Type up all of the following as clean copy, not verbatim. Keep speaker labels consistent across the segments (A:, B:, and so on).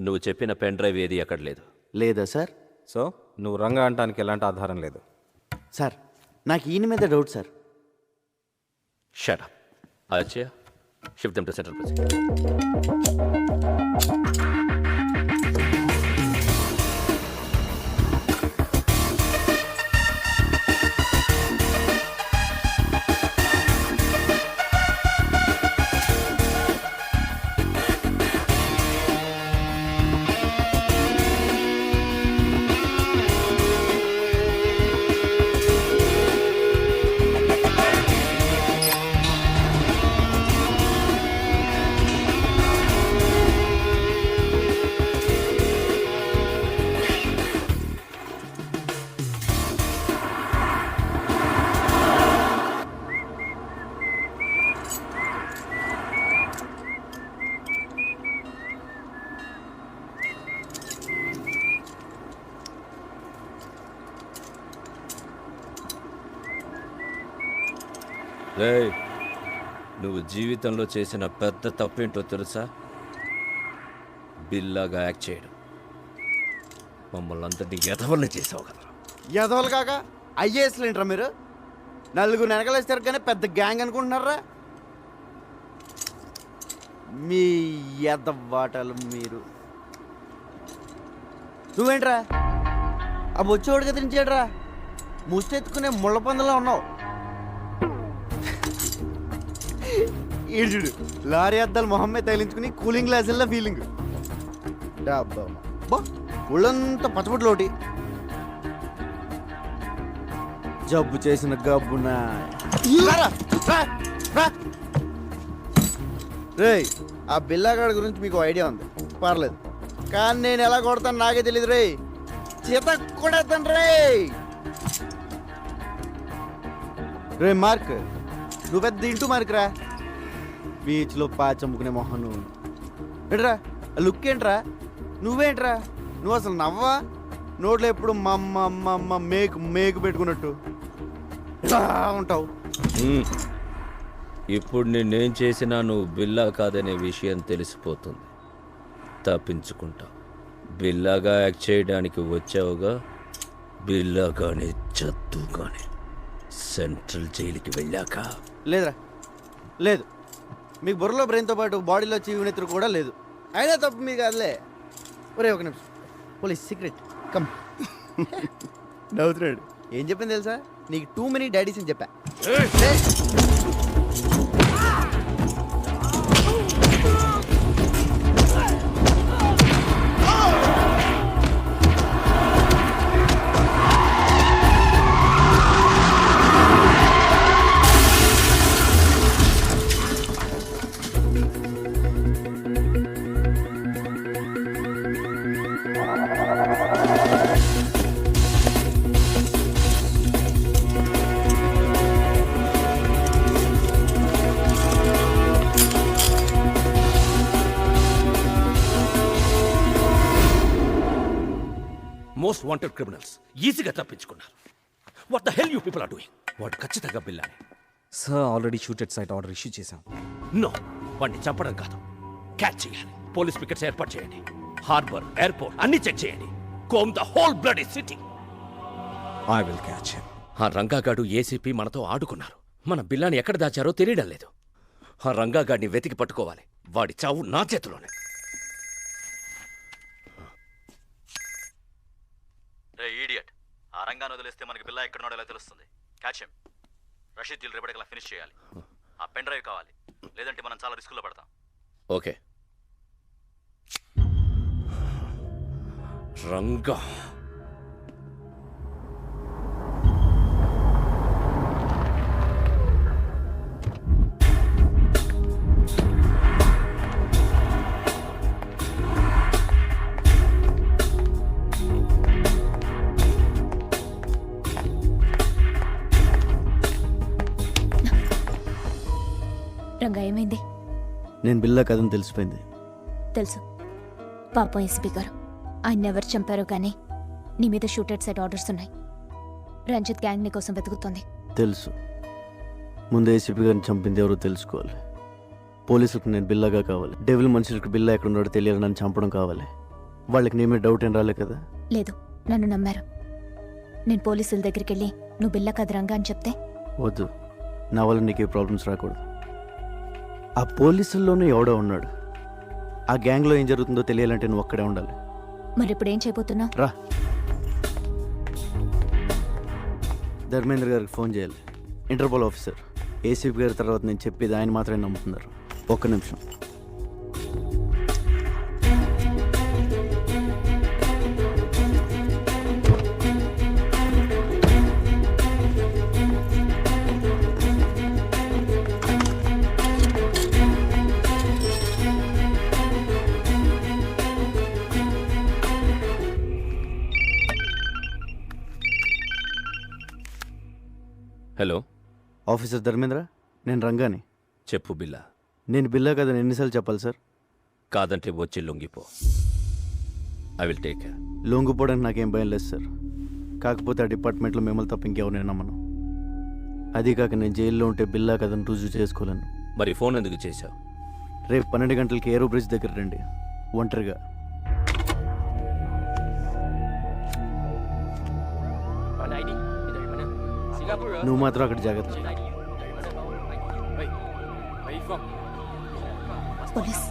A: నువ్వు చెప్పిన pen drive ఏది ఎక్కడ లేదు.
B: లేదా సార్?
C: సో నువ్వు రంగా అనటానికి ఎలాంటి ఆధారం లేదు.
B: సార్ నాకు ఈయన మీద doubt sir.
A: Shut up. Achaiah, shift them to central press. రేయ్, నువ్వు జీవితంలో చేసిన పెద్ద తప్పేంటో తెలుసా? బిల్లాగా యాక్ట్ చేయడం. మమ్మల్ని అందరినీ ఎదవల్ని చేసావు కదా.
B: ఎదవలు కాక ఐఏఎస్లు ఏంట్రా మీరు? నలుగురు వెనకలేస్తారు కానీ పెద్ద గ్యాంగ్ అనుకుంటున్నారా? మీ ఎదవాటలు మీరు. నువ్వేంట్రా ఆ బొచ్చోడు కదిలించాడురా, ముష్టెత్తుకునే ముళ్ళ పందులో ఉన్నావు. ఈడుడు లారీ అద్దాలు మొహమ్మే తగిలించుకుని కూలింగ్ గ్లాసుల్లో ఫీలింగ్. ఒళ్ళంతా పచ్చబొట్లోటి జబ్బు చేసిన గబ్బున. రే, ఆ బిల్లాగాడి గురించి మీకు ఐడియా ఉంది, పర్లేదు. కానీ నేను ఎలా కొడతాను నాకే తెలియదు రే. చేత కొడతాను రే. రే మార్క్, నువ్వు పెద్ద ఇంటూ మార్క్ రా. బీచ్లో పాచమ్ముకునే మొహం నువ్వు. ఏంట్రా లుక్ ఏంట్రా? నువ్వేంట్రా? నువ్వు అసలు నవ్వా? నోట్లో ఎప్పుడు మమ్మ మేకు పెట్టుకున్నట్టు ఉంటావు.
A: ఇప్పుడు నేనేం చేసినా నువ్వు బిల్లా కాదనే విషయం తెలిసిపోతుంది. తప్పించుకుంటా. బిల్లాగా యాక్ట్ చేయడానికి వచ్చావుగా, బిల్లాగానే చదువుగానే సెంట్రల్ జైలుకి వెళ్ళాక.
B: లేదురా, లేదు. మీకు బుర్రలో బ్రెయిన్తో పాటు బాడీలో చీవునెత్తురు కూడా లేదు. అయినా తప్పు మీకు కాదులే. ఒరే ఒక నిమిషం, పోలీస్ సీక్రెట్ కమ్. నవ్వుతున్నాడు. ఏం చెప్పింది తెలుసా? నీకు టూ మెనీ డాడీస్ అని చెప్పా.
A: మోస్ట్ వాంటెడ్ క్రిమినల్స్ ఈజీగా తప్పించుకున్నారు. What the hell you people are doing? వాడు ఖచ్చితంగా బిల్లానే.
C: Sir already shooted sight order issue చేశాం.
A: నో, వాడిని చంపడం కాదు, క్యాచ్ చేయాలి. పోలీస్ పికెట్స్ ఏర్పాటు చేయండి. హార్బర్, ఎయిర్పోర్ట్ అన్ని చెక్ చేయండి. Comb the whole bloody city.
C: I will catch him.
A: ఆ రంగాగాడు ఏసీపీ మనతో ఆడుకున్నారు. మన బిల్లాని ఎక్కడ దాచారో తెలియడం లేదు. ఆ రంగాగాడిని వెతికి పట్టుకోవాలి. వాడి చావు నా చేతిలోనే.
D: ఈడియట్, ఆ రంగాన్ని వదిలేస్తే మనకి బిల్లా ఎక్కడున్నాడో ఎలా తెలుస్తుంది? Catch him. రషీద్ డీల్ రేపటికల్లా ఫినిష్ చేయాలి. ఆ పెన్ డ్రైవ్ కావాలి, లేదంటే మనం చాలా రిస్కుల్లో పడతాం.
A: ఓకే. రంగా
E: రంగా ఏమైంది?
B: నేను బిల్లా కథను తెలిసిపోయింది.
E: తెలుసు. పాపం ఎస్పీ గారు, ఆయన ఎవరు చంపారో కానీ నీ మీద షూటెడ్ సైట్ ఆర్డర్స్ ఉన్నాయి. రంజిత్ గ్యాంగ్ నీ కోసం వెతుకుతోంది.
B: తెలుసు. ముందు ఏసీపీ గారిని చంపింది ఎవరో తెలుసుకోవాలి. పోలీసులకు నేను బిల్లాగా కావాలి. డెవిల్ మనుషులకు బిల్లా ఎక్కడ ఉన్నాడో తెలియాలి. నన్ను చంపడం కావాలి. వాళ్ళకి నీ మీద డౌట్ ఏం రాలే కదా?
E: లేదు, నన్ను నమ్మారు. నేను పోలీసుల దగ్గరికి వెళ్ళి నువ్వు బిల్ల కథ రంగా అని చెప్తే
B: వద్దు, నా వల్ల నీకే ప్రాబ్లమ్స్ రాకూడదు. ఆ పోలీసుల్లోనే ఎవడో ఉన్నాడు. ఆ గ్యాంగ్లో ఏం జరుగుతుందో తెలియాలంటే నువ్వు అక్కడే ఉండాలి.
E: మరి ఇప్పుడు ఏం చేయబోతున్నావు?
B: రా, ధర్మేంద్ర గారికి ఫోన్ చేయాలి. Interpol officer. ఏసీపీ గారి తర్వాత నేను చెప్పేది ఆయన మాత్రమే నమ్ముతున్నారు. ఒక్క నిమిషం.
A: హలో,
B: ఆఫీసర్ ధర్మేంద్ర, నేను రంగాని.
A: చెప్పు బిల్లా.
B: నేను బిల్లా కదా ఎన్నిసార్లు చెప్పాలి సార్?
A: కాదంటే వచ్చి లొంగిపో. I will take care.
B: లొంగిపోవడానికి నాకేం భయం లేదు సార్. కాకపోతే ఆ డిపార్ట్మెంట్లో మిమ్మల్ని తప్ప ఇంకెవరిని నమ్మను. అది కాక నేను జైల్లో ఉంటే బిల్లా కథను రుజువు చేసుకోలేను.
A: మరి ఫోన్ ఎందుకు చేశావు?
B: రేపు 12 గంటలకి ఏరో బ్రిడ్జ్ దగ్గర రండి, ఒంటరిగా. నువ్వు మాత్రం అక్కడ జాగ్రత్త.
E: పోలీస్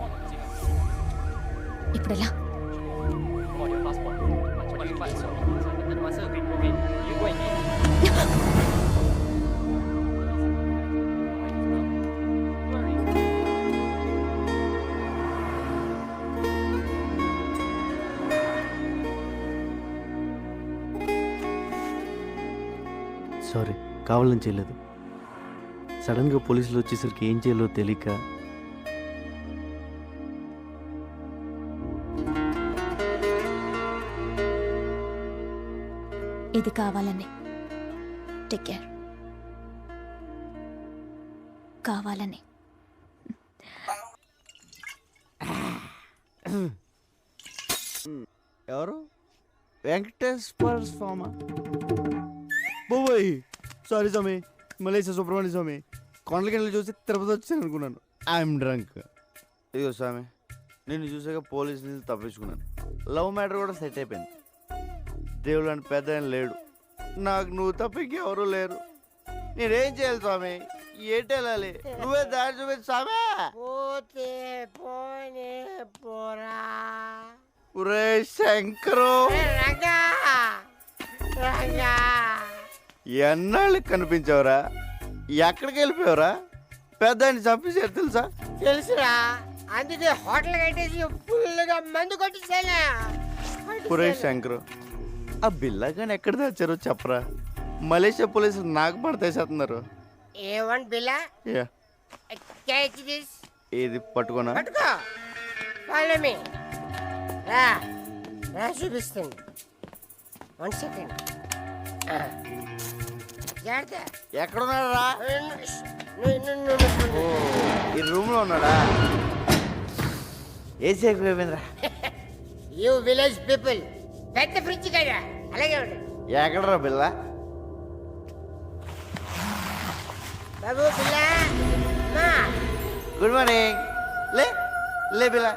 E: ఇప్పుడు ఎలా?
B: సారీ, కావాలని చేయలేదు. సడన్గా పోలీసులు వచ్చేసరికి ఏం చేయాలో తెలియక.
E: ఇది కావాలని. Take care. కావాలని.
B: ఎవరు? వెంకటేశ్వర స్వామి. బాబోయ్, సారీ స్వామి. మలేషియా సుబ్రహ్మణ్య స్వామి. కొండలకి చూసి తిరుపతి వచ్చాను అనుకున్నాను. I'm drunk. ఇదిగో స్వామి, నిన్ను చూసాక పోలీసు నుంచి తప్పించుకున్నాను. లవ్ మ్యాటర్ కూడా సెట్ అయిపోయింది. దేవుడు అని పెద్ద ఆయన లేడు. నాకు నువ్వు తప్ప ఇంకెవరూ లేరు. నేనేం చేయాలి స్వామి? ఏంటి వెళ్ళాలి? నువ్వే దారి చూపించు స్వామి.
F: పోతే పోనే పోరా.
B: ఒరే శంకరు,
F: రంగా రంగా,
B: ఎన్నాళ్ళకి కనిపించావురా? ఎక్కడికి వెళ్ళిపోయావురా? పెద్ద ఆయన చంపేశారు తెలుసా?
F: తెలుసురా, అందుకే హోటల్ కట్టేసి ఫుల్గా మందు కొట్టించాలా.
B: ఒరే శంకరు, ఆ బిల్లాగాని ఎక్కడ తెచ్చారో చెప్పరా? మలేషియా పోలీసులు నాకు పడతేసేస్తున్నారు.
F: A1 Billa
B: yeah,
F: catch this.
B: ఇది పట్టుకోనా?
F: పట్టుకో. Follow me. రా రా, చూపిస్తుంది. 1 సెకండ్. జాగ్రత్త.
B: ఎక్కడున్నాడు రా?
F: నువ్వు
B: ఈ రూమ్ లో ఉన్నాడా? ఏసీ ఎక్కువైపోయిందిరా.
F: యూ విలేజ్ పీపుల్, పెద్ద ఫ్రిడ్జ్ కదా, అలాగే ఉండు.
B: ఎక్కడరా బిల్లా?
F: బాబు పిల్ల, మా
B: గుడ్ మార్నింగ్. లే లే బిల్లా.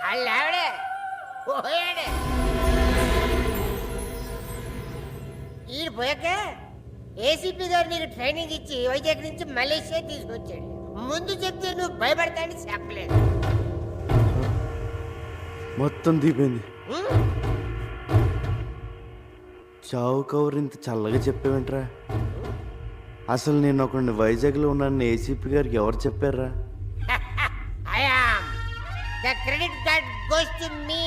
F: వాళ్ళు ఆవిడే పోయాడే. ఈడు పోయాక ఏసీపీ గారు నీకు ట్రైనింగ్ ఇచ్చి వైజాగ్ నుంచి మలేషియా తీసుకొచ్చాడు. ముందు చెప్తే నువ్వు భయపడతానని చెప్పలేదు.
B: మొత్తం దీపోయింది. చావు కవర్ ఇంత చల్లగా చెప్పేవేంట్రా? అసలు నేను ఒకడిని వైజాగ్లో ఉన్నాను ఏసీపీ గారికి ఎవరు చెప్పారా?
F: The credit card goes to me.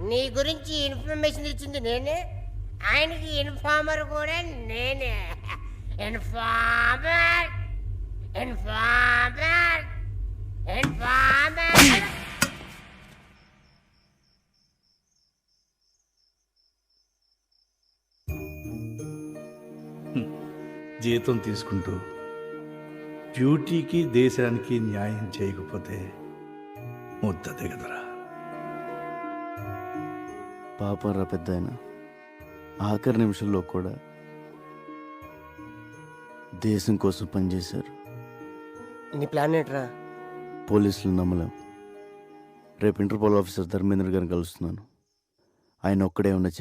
F: నీ గురించి ఇన్ఫర్మేషన్ ఇచ్చింది నేనే, ఆయనకి ఇన్ఫార్మర్ కూడా నేనే. Informer informer informer.
G: జీతం తీసుకుంటూ డ్యూటీకి దేశానికి న్యాయం చేయకపోతే ముద్ద దిగదురా.
B: పాపం రా పెద్ద ఆయన. ఆఖరి నిమిషంలో కూడా దేశం కోసం పనిచేశారు.
F: నీ ప్లాన్ ఏంట్రా?
B: పోలీసులు నమ్మలేం. రేపు ఇంటర్పోల్ ఆఫీసర్ ధర్మేంద్ర గారిని కలుస్తున్నాను. ఆయన ఒక్కడే ఉన్న